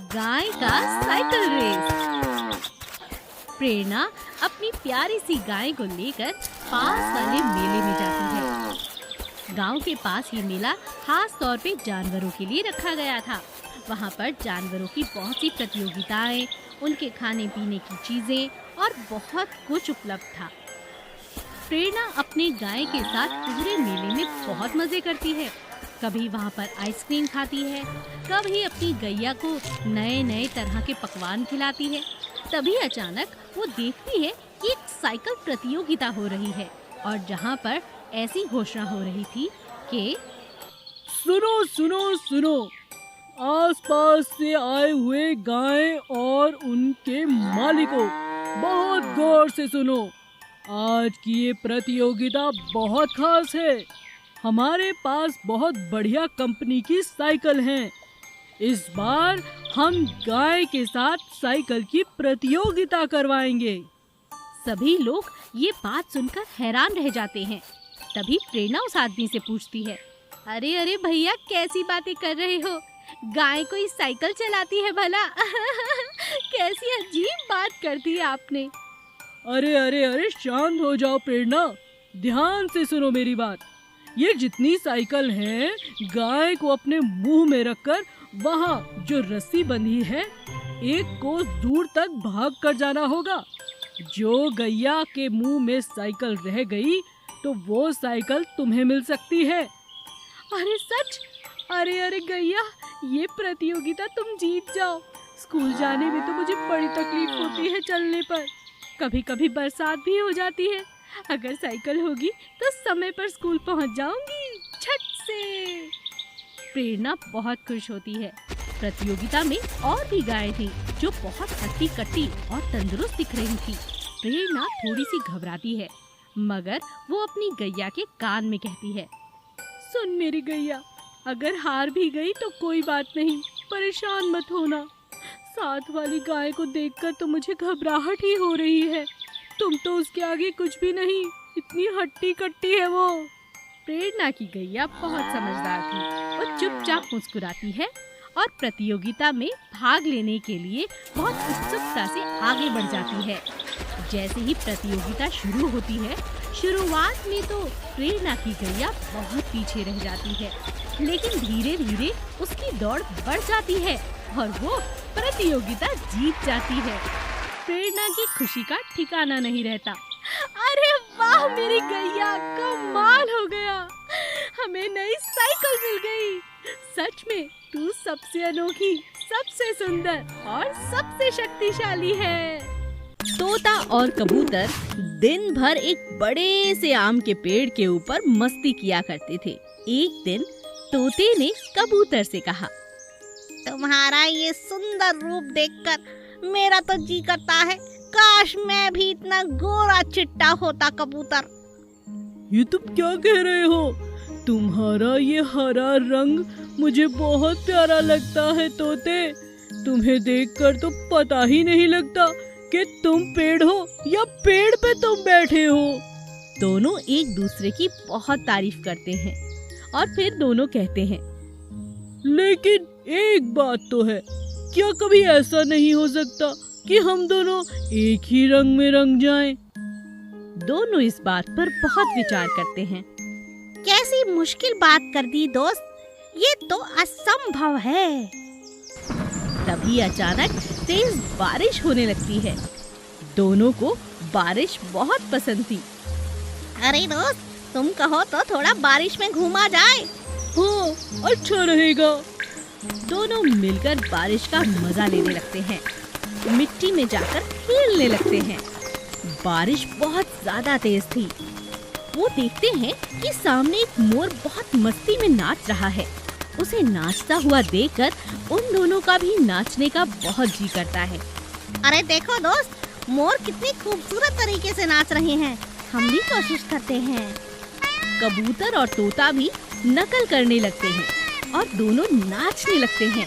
गाय का cycle race. प्रेरणा अपनी प्यारी सी गाय को लेकर पास वाले मेले में जाती है। गांव के पास ये मेला खास तौर पे जानवरों के लिए रखा गया था। वहाँ पर जानवरों की बहुत सी प्रतियोगिताएं, उनके खाने पीने की चीजें और बहुत कुछ उपलब्ध था। प्रेरणा अपने गाय के साथ पूरे मेले में बहुत मजे करती है। कभी वहाँ पर आइसक्रीम खाती है, कभी अपनी गैया को नए नए तरह के पकवान खिलाती है। तभी अचानक वो देखती है कि एक साइकिल प्रतियोगिता हो रही है और जहाँ पर ऐसी घोषणा हो रही थी कि सुनो सुनो सुनो, आसपास से आए हुए गाय और उनके मालिकों, बहुत गौर से सुनो। आज की ये प्रतियोगिता बहुत खास है। हमारे पास बहुत बढ़िया कंपनी की साइकिल हैं। इस बार हम गाय के साथ साइकिल की प्रतियोगिता करवाएंगे। सभी लोग ये बात सुनकर हैरान रह जाते हैं। तभी प्रेरणा उस आदमी से पूछती है, अरे अरे भैया, कैसी बातें कर रहे हो? गाय कोई साइकिल चलाती है भला? कैसी अजीब बात कर दी आपने। अरे अरे अरे, शांत हो जाओ प्रेरणा, ध्यान से सुनो मेरी बात। ये जितनी साइकिल हैं, गाय को अपने मुंह में रखकर वहाँ जो रस्सी बंधी है, एक कोस दूर तक भाग कर जाना होगा। जो गैया के मुंह में साइकिल रह गई तो वो साइकिल तुम्हें मिल सकती है। अरे सच? अरे अरे गैया, ये प्रतियोगिता तुम जीत जाओ। स्कूल जाने में तो मुझे बड़ी तकलीफ होती है चलने पर। कभी कभी बरसात भी हो जाती है। अगर साइकिल होगी तो समय पर स्कूल पहुंच जाऊंगी झट से। प्रेरणा बहुत खुश होती है। प्रतियोगिता में और भी गायें थी जो बहुत हट्टी कट्टी और तंदुरुस्त दिख रही थी। प्रेरणा थोड़ी सी घबराती है, मगर वो अपनी गैया के कान में कहती है, सुन मेरी गैया, अगर हार भी गई तो कोई बात नहीं, परेशान मत होना। साथ वाली गाय को देखकर तो मुझे घबराहट ही हो रही है। तुम तो उसके आगे कुछ भी नहीं, इतनी हट्टी कट्टी है वो। प्रेरणा की गैया बहुत समझदार थी। वो चुपचाप मुस्कुराती है और प्रतियोगिता में भाग लेने के लिए बहुत उत्सुकता से आगे बढ़ जाती है। जैसे ही प्रतियोगिता शुरू होती है, शुरुआत में तो प्रेरणा की गैया बहुत पीछे रह जाती है, लेकिन धीरे धीरे उसकी दौड़ बढ़ जाती है और वो प्रतियोगिता जीत जाती है। प्रेरणा की खुशी का ठिकाना नहीं रहता। अरे वाह मेरी गैया, कमाल हो गया, हमें नई साइकिल मिल गई। सच में तू सबसे अनोखी, सबसे सुंदर और सबसे शक्तिशाली है। तोता और कबूतर दिन भर एक बड़े से आम के पेड़ के ऊपर मस्ती किया करते थे। एक दिन तोते ने कबूतर से कहा, तुम्हारा ये सुंदर रूप देखकर मेरा तो जी करता है, काश मैं भी इतना गोरा चिट्टा होता कबूतर। ये तुम क्या कह रहे हो? तुम्हारा ये हरा रंग मुझे बहुत प्यारा लगता है तोते। तुम्हें देखकर तो पता ही नहीं लगता कि तुम पेड़ हो या पेड़ पे तुम बैठे हो। दोनों एक दूसरे की बहुत तारीफ करते हैं और फिर दोनों कहते हैं, लेकिन एक बात तो है, क्या कभी ऐसा नहीं हो सकता कि हम दोनों एक ही रंग में रंग जाएं? दोनों इस बात पर बहुत विचार करते हैं। कैसी मुश्किल बात कर दी दोस्त, ये तो असंभव है। तभी अचानक तेज बारिश होने लगती है। दोनों को बारिश बहुत पसंद थी। अरे दोस्त, तुम कहो तो थोड़ा बारिश में घूमा जाए। हाँ, अच्छा रहेगा। दोनों मिलकर बारिश का मजा लेने लगते हैं, मिट्टी में जाकर खेलने लगते हैं। बारिश बहुत ज्यादा तेज थी। वो देखते हैं कि सामने एक मोर बहुत मस्ती में नाच रहा है। उसे नाचता हुआ देखकर उन दोनों का भी नाचने का बहुत जी करता है। अरे देखो दोस्त, मोर कितनी खूबसूरत तरीके से नाच रहे हैं, हम भी कोशिश करते हैं। कबूतर और तोता भी नकल करने लगते हैं और दोनों नाचने लगते हैं।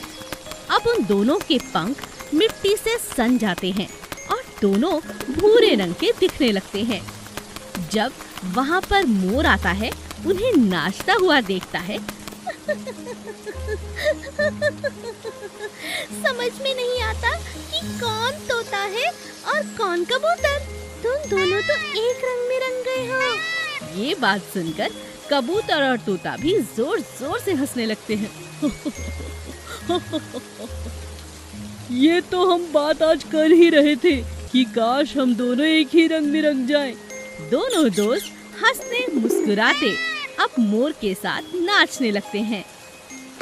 अब उन दोनों के पंख मिट्टी से सन जाते हैं और दोनों भूरे रंग के दिखने लगते हैं। जब वहाँ पर मोर आता है, उन्हें नाचता हुआ देखता है समझ में नहीं आता कि कौन तोता है और कौन कबूतर। तुम दोनों तो एक रंग में रंग गए हो। ये बात सुनकर कबूतर और तोता भी जोर जोर से हंसने लगते हैं। ये तो हम बात आज कर ही रहे थे कि काश हम दोनों एक ही रंग में रंग जाएं। दोनों दोस्त हंसते मुस्कुराते अब मोर के साथ नाचने लगते हैं।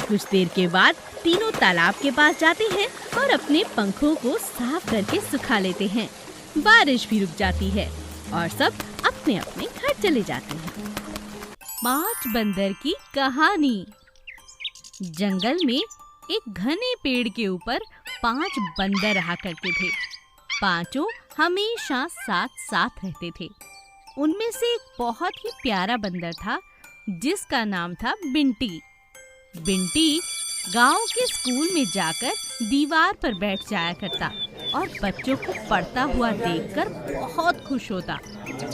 कुछ देर के बाद तीनों तालाब के पास जाते हैं और अपने पंखों को साफ करके सुखा लेते हैं। बारिश भी रुक जाती है और सब अपने अपने घर चले जाते हैं। 5 बंदर की कहानी। जंगल में एक घने पेड़ के ऊपर 5 बंदर रहा करते थे। पांचों हमेशा साथ साथ रहते थे। उनमें से एक बहुत ही प्यारा बंदर था जिसका नाम था बिंटी। बिंटी गांव के स्कूल में जाकर दीवार पर बैठ जाया करता और बच्चों को पढ़ता हुआ देखकर बहुत खुश होता।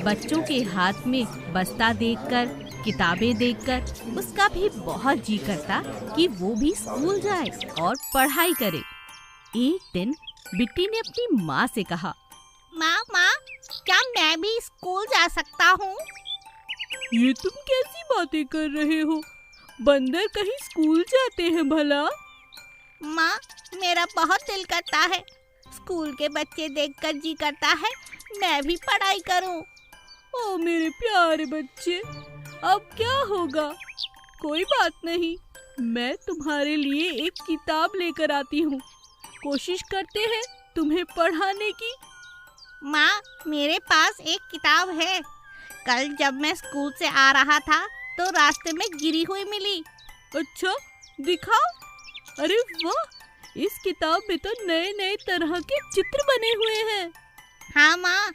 बच्चों के हाथ में बस्ता देखकर, किताबें देखकर उसका भी बहुत जी करता कि वो भी स्कूल जाए और पढ़ाई करे। एक दिन बिट्टी ने अपनी माँ से कहा, माँ, क्या मैं भी स्कूल जा सकता हूँ? ये तुम कैसी बातें कर रहे हो? बंदर कहीं स्कूल जाते हैं भला? माँ, मेरा बहुत दिल करता है। स्कूल के बच्चे देखकर जी करता है मैं भी पढ़ाई करूँ। ओ मेरे प्यारे बच्चे, अब क्या होगा? कोई बात नहीं, मैं तुम्हारे लिए एक किताब लेकर आती हूँ। कोशिश करते हैं तुम्हें पढ़ाने की। माँ, मेरे पास एक किताब है। कल जब मैं स्कूल से आ रहा था तो रास्ते में गिरी हुई मिली। अच्छा, दिखाओ। अरे वाह, इस किताब में तो नए नए तरह के चित्र बने हुए हैं। हाँ माँ,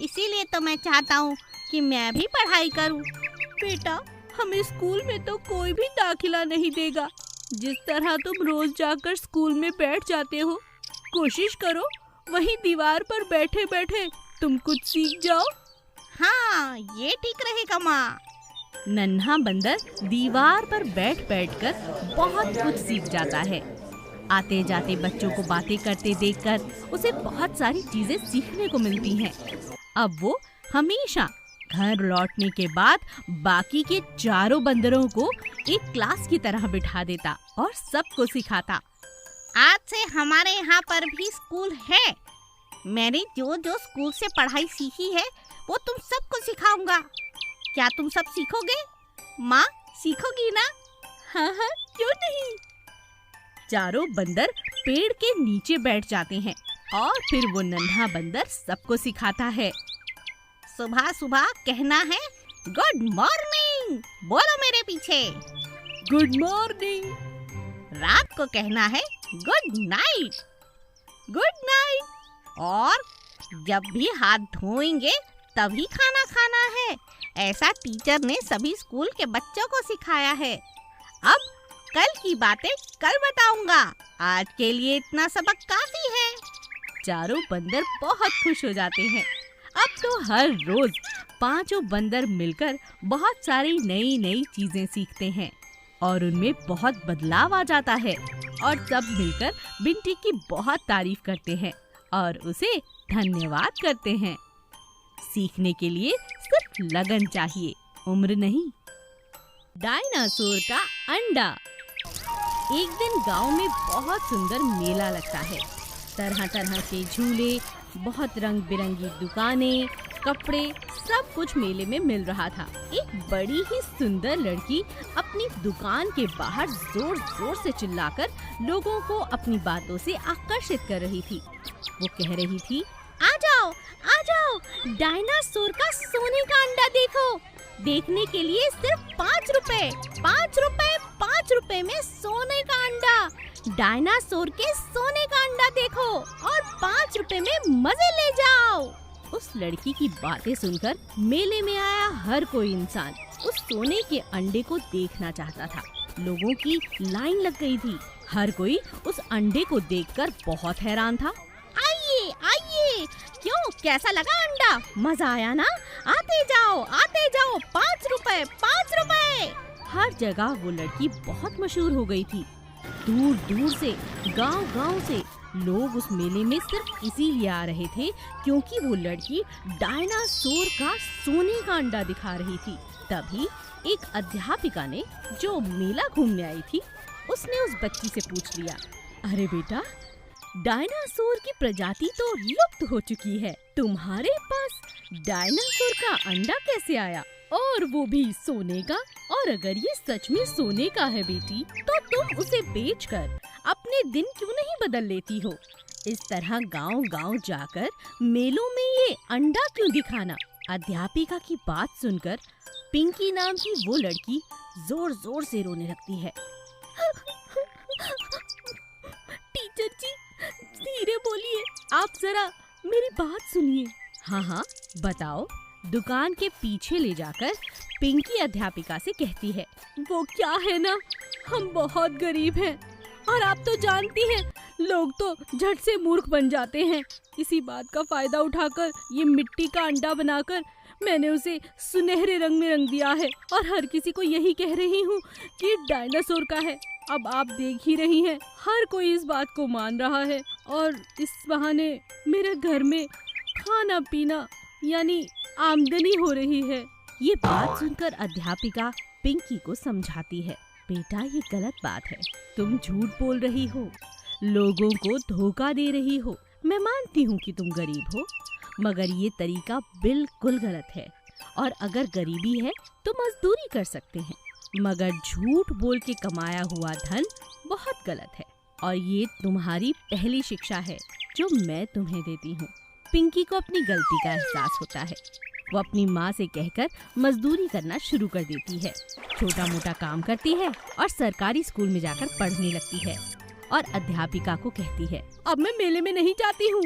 इसीलिए तो मैं चाहता हूँ कि मैं भी पढ़ाई करूँ। बेटा, हमें स्कूल में तो कोई भी दाखिला नहीं देगा। जिस तरह तुम रोज जाकर स्कूल में बैठ जाते हो, कोशिश करो वहीं दीवार पर बैठे बैठे तुम कुछ सीख जाओ। हाँ, ये ठीक रहेगा माँ। नन्हा बंदर दीवार पर बैठ बैठकर बहुत कुछ सीख जाता है। आते जाते बच्चों को बातें करते देखकर उसे बहुत सारी चीजें सीखने को मिलती हैं। अब वो हमेशा घर लौटने के बाद बाकी के 4 बंदरों को एक क्लास की तरह बिठा देता और सबको सिखाता। आज से हमारे यहाँ पर भी स्कूल है। मैंने जो जो स्कूल से पढ़ाई सीखी है वो तुम सबको सिखाऊंगा। क्या तुम सब सीखोगे? माँ, सीखोगी ना? हाँ हाँ, क्यों नहीं। 4 बंदर पेड़ के नीचे बैठ जाते हैं और फिर वो नन्हा बंदर सबको सिखाता है। सुबह सुबह कहना है गुड मॉर्निंग, बोलो मेरे पीछे। Good morning. रात को कहना है गुड नाइट, गुड नाइट। और जब भी हाथ धोएंगे तभी खाना खाना है। ऐसा टीचर ने सभी स्कूल के बच्चों को सिखाया है। अब कल की बातें कल बताऊंगा। आज के लिए इतना सबक काफी है। 4 बंदर बहुत खुश हो जाते हैं। अब तो हर रोज 5 बंदर मिलकर बहुत सारी नई नई चीजें सीखते हैं और उनमें बहुत बदलाव आ जाता है और सब मिलकर बिंटी की बहुत तारीफ करते हैं और उसे धन्यवाद करते हैं। सीखने के लिए सिर्फ लगन चाहिए, उम्र नहीं। डायनासोर का अंडा। एक दिन गांव में बहुत सुंदर मेला लगता है। तरह तरह के झूले, बहुत रंग बिरंगी दुकानें, कपड़े, सब कुछ मेले में मिल रहा था। एक बड़ी ही सुंदर लड़की अपनी दुकान के बाहर जोर जोर से चिल्लाकर लोगों को अपनी बातों से आकर्षित कर रही थी। वो कह रही थी, आ जाओ, डायनासोर का सोने का अंडा देखो। देखने के लिए सिर्फ 5 रुपए, 5 रुपए, 5 रुपए में सोने का अंडा। डायनासोर के सोने का अंडा देखो और 5 रुपए में मजे ले जाओ। उस लड़की की बातें सुनकर मेले में आया हर कोई इंसान उस सोने के अंडे को देखना चाहता था। लोगों की लाइन लग गई थी। हर कोई उस अंडे को देखकर बहुत हैरान था। आइए, आइए, क्यों, कैसा लगा अंडा? मजा आया ना? आते जाओ, 5 रुपए, 5 रुपए। हर जगह वो लड़की बहुत मशहूर हो गई थी। दूर दूर से, गांव-गांव से लोग उस मेले में सिर्फ इसीलिए आ रहे थे क्योंकि वो लड़की डायनासोर का सोने का अंडा दिखा रही थी। तभी एक अध्यापिका ने, जो मेला घूमने आई थी, उसने उस बच्ची से पूछ लिया, अरे बेटा, डायनासोर की प्रजाति तो लुप्त हो चुकी है, तुम्हारे पास डायनासोर का अंडा कैसे आया, और वो भी सोने का? और अगर ये सच में सोने का है बेटी, तो तुम उसे बेचकर अपने दिन क्यों नहीं बदल लेती हो? इस तरह गांव-गांव जाकर मेलों में ये अंडा क्यों दिखाना? अध्यापिका की बात सुनकर पिंकी नाम की वो लड़की जोर-जोर से रोने लगती है। टीचर जी, धीरे बोलिए, आप जरा मेरी बात सुनिए। हाँ, बताओ। दुकान के पीछे ले जाकर पिंकी अध्यापिका से कहती है, वो क्या है ना, हम बहुत गरीब हैं और आप तो जानती हैं, लोग तो झट से मूर्ख बन जाते हैं। इसी बात का फायदा उठाकर ये मिट्टी का अंडा बनाकर मैंने उसे सुनहरे रंग में रंग दिया है और हर किसी को यही कह रही हूँ कि डायनासोर का है। अब आप देख ही रही हैं, हर कोई इस बात को मान रहा है और इस बहाने मेरे घर में खाना पीना यानी आमदनी हो रही है। ये बात सुनकर अध्यापिका पिंकी को समझाती है, बेटा ये गलत बात है, तुम झूठ बोल रही हो, लोगों को धोखा दे रही हो। मैं मानती हूँ कि तुम गरीब हो, मगर ये तरीका बिल्कुल गलत है और अगर गरीबी है तो मजदूरी कर सकते हैं, मगर झूठ बोल के कमाया हुआ धन बहुत गलत है और ये तुम्हारी पहली शिक्षा है जो मैं तुम्हें देती हूँ। पिंकी को अपनी गलती का एहसास होता है। वो अपनी माँ से कहकर मजदूरी करना शुरू कर देती है, छोटा मोटा काम करती है और सरकारी स्कूल में जाकर पढ़ने लगती है और अध्यापिका को कहती है, अब मैं मेले में नहीं जाती हूँ,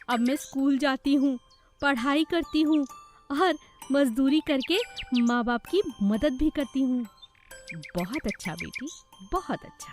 अब मैं स्कूल जाती हूँ, पढ़ाई करती हूँ और मजदूरी करके माँ बाप की मदद भी करती हूँ। बहुत अच्छा बेटी, बहुत अच्छा।